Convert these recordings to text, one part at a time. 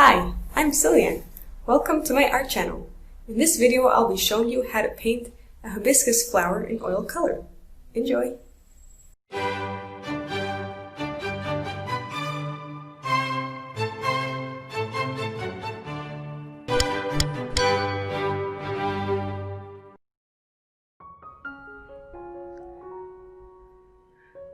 Hi, I'm Ciliann. Welcome to my art channel. In this video I'll be showing you how to paint a hibiscus flower in oil color. Enjoy!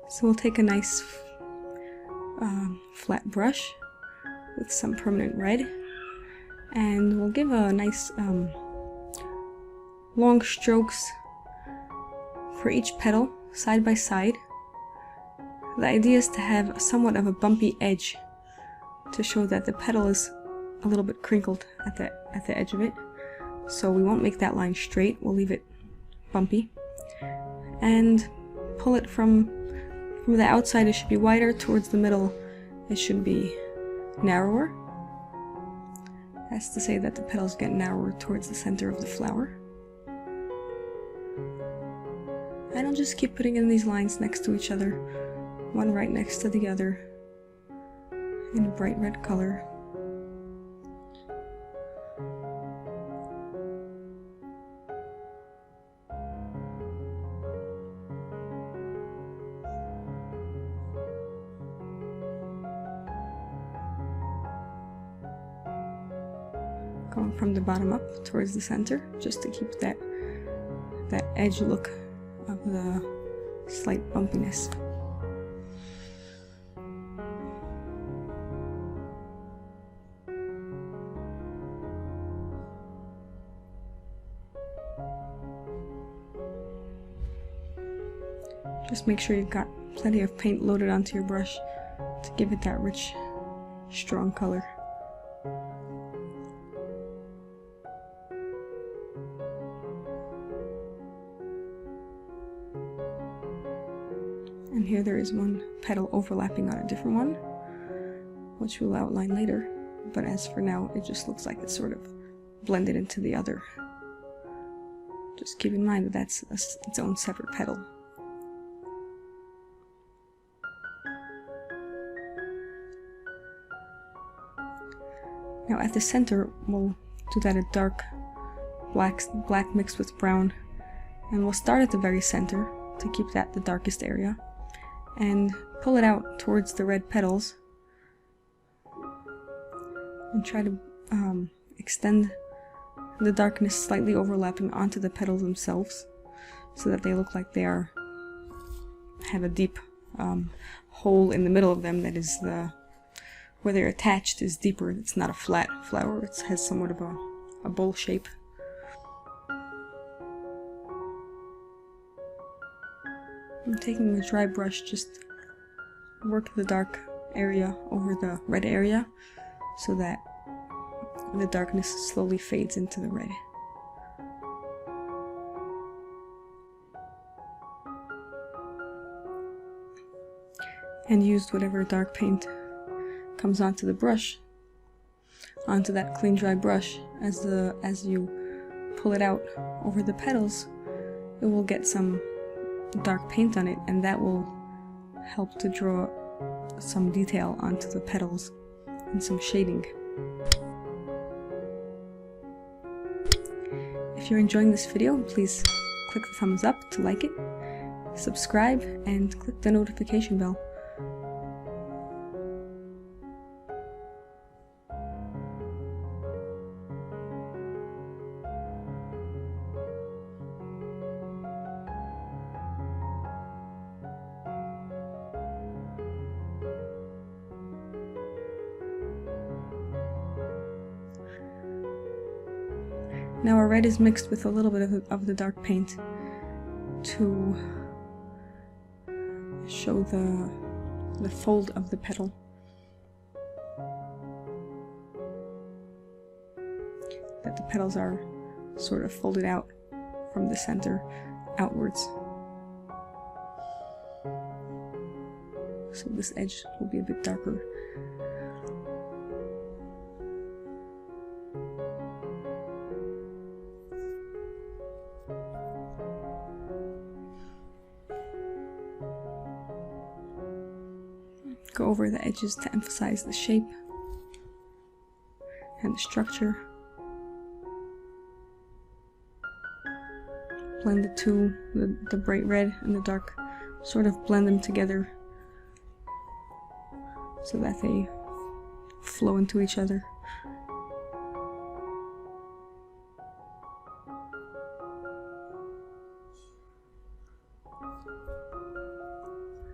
So we'll take a nice flat brush with some permanent red, and we'll give a nice long strokes for each petal side by side. The idea is to have somewhat of a bumpy edge to show that the petal is a little bit crinkled at the edge of it. So we won't make that line straight, we'll leave it bumpy. And pull it from the outside, it should be wider, towards the middle it should be narrower. That's to say that the petals get narrower towards the center of the flower. And I'll just keep putting in these lines next to each other, one right next to the other, in a bright red color. Going from the bottom up towards the center, just to keep that edge look of the slight bumpiness. Just make sure you've got plenty of paint loaded onto your brush to give it that rich, strong color. And here there is one petal overlapping on a different one, which we'll outline later, but as for now it just looks like it's sort of blended into the other. Just keep in mind that that's its own separate petal. Now at the center we'll do that a dark black mixed with brown, and we'll start at the very center to keep that the darkest area, and pull it out towards the red petals and try to extend the darkness slightly overlapping onto the petals themselves so that they look like they have a deep hole in the middle of them, that is where they're attached is deeper. It's not a flat flower, it has somewhat of a bowl shape. I'm taking the dry brush, just work the dark area over the red area so that the darkness slowly fades into the red. And used whatever dark paint comes onto the brush, onto that clean dry brush. As you pull it out over the petals, it will get some dark paint on it, and that will help to draw some detail onto the petals and some shading. If you're enjoying this video, please click the thumbs up to like it, subscribe, and click the notification bell. Now our red is mixed with a little bit of the dark paint to show the fold of the petal. That the petals are sort of folded out from the center outwards. So this edge will be a bit darker. Go over the edges to emphasize the shape. and the structure. Blend the two, the bright red and the dark, sort of blend them together so that they flow into each other.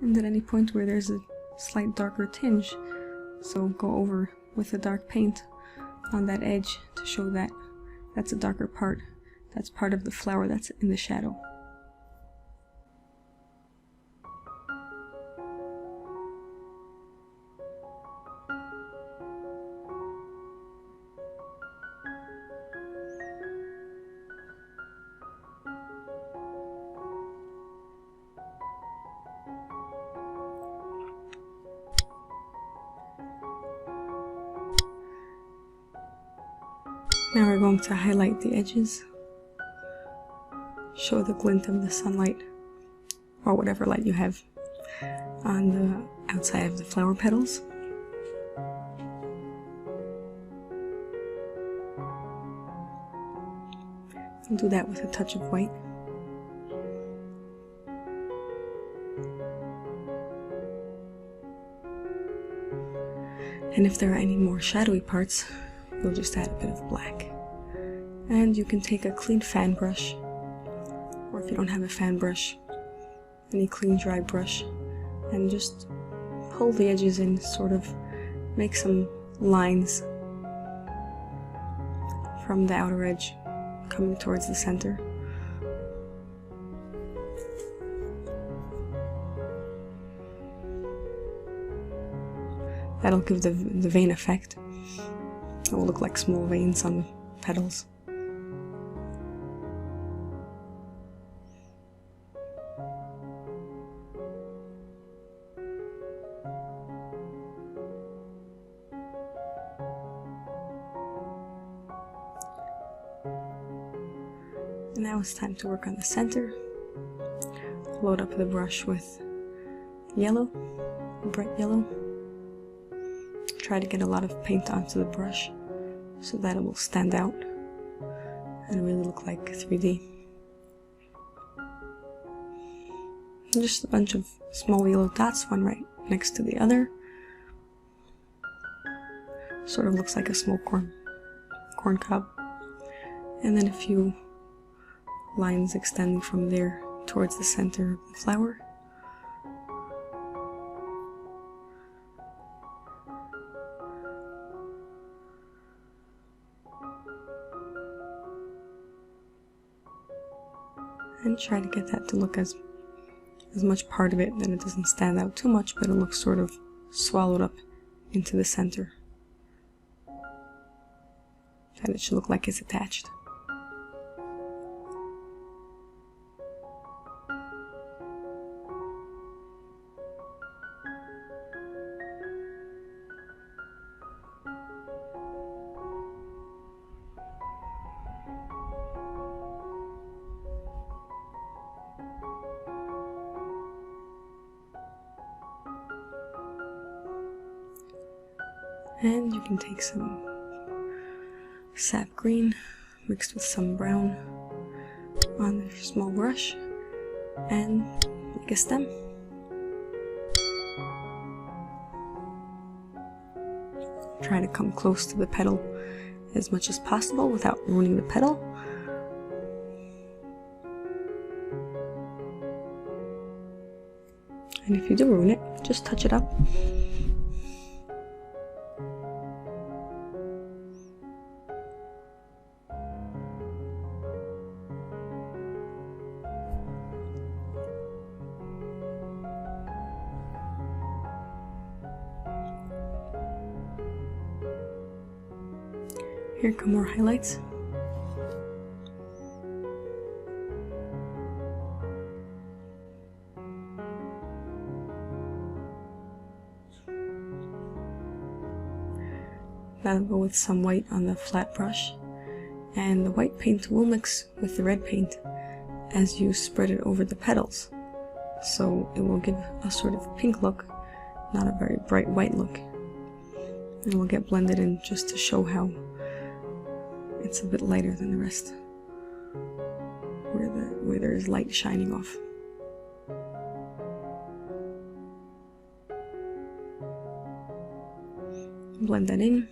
And at any point where there's a slight darker tinge, so go over with the dark paint on that edge to show that that's a darker part. That's part of the flower that's in the shadow. Now we're going to highlight the edges, show the glint of the sunlight, or whatever light you have, on the outside of the flower petals. And do that with a touch of white. And if there are any more shadowy parts, you'll just add a bit of black. And you can take a clean fan brush, or if you don't have a fan brush, any clean dry brush, and just pull the edges in, sort of make some lines from the outer edge coming towards the center. That'll give the vein effect. It will look like small veins on the petals. And now it's time to work on the center. Load up the brush with yellow, bright yellow. Try to get a lot of paint onto the brush so that it will stand out and really look like 3D. And just a bunch of small yellow dots, one right next to the other. Sort of looks like a small corn cob. And then a few lines extending from there towards the center of the flower. And try to get that to look as much part of it that it doesn't stand out too much, but it looks sort of swallowed up into the center. That it should look like it's attached. And you can take some sap green mixed with some brown on a small brush and make a stem. Try to come close to the petal as much as possible without ruining the petal. And if you do ruin it, just touch it up. Here come more highlights. Now I'll go with some white on the flat brush, and the white paint will mix with the red paint as you spread it over the petals. So it will give a sort of pink look, not a very bright white look. And it will get blended in just to show how it's a bit lighter than the rest, where there's light shining off. Blend that in.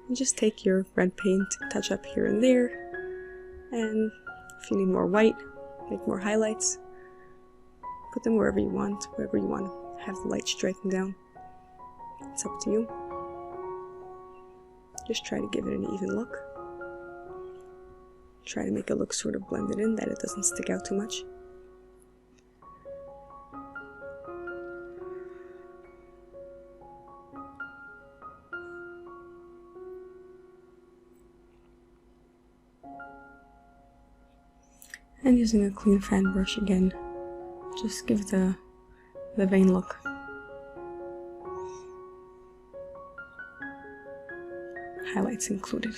And just take your red paint, touch up here and there, and if you need more white, make more highlights. Put them wherever you want to have the light striking down. It's up to you. Just try to give it an even look. Try to make it look sort of blended in, that it doesn't stick out too much. And using a clean fan brush again, just give the vein look. Highlights included.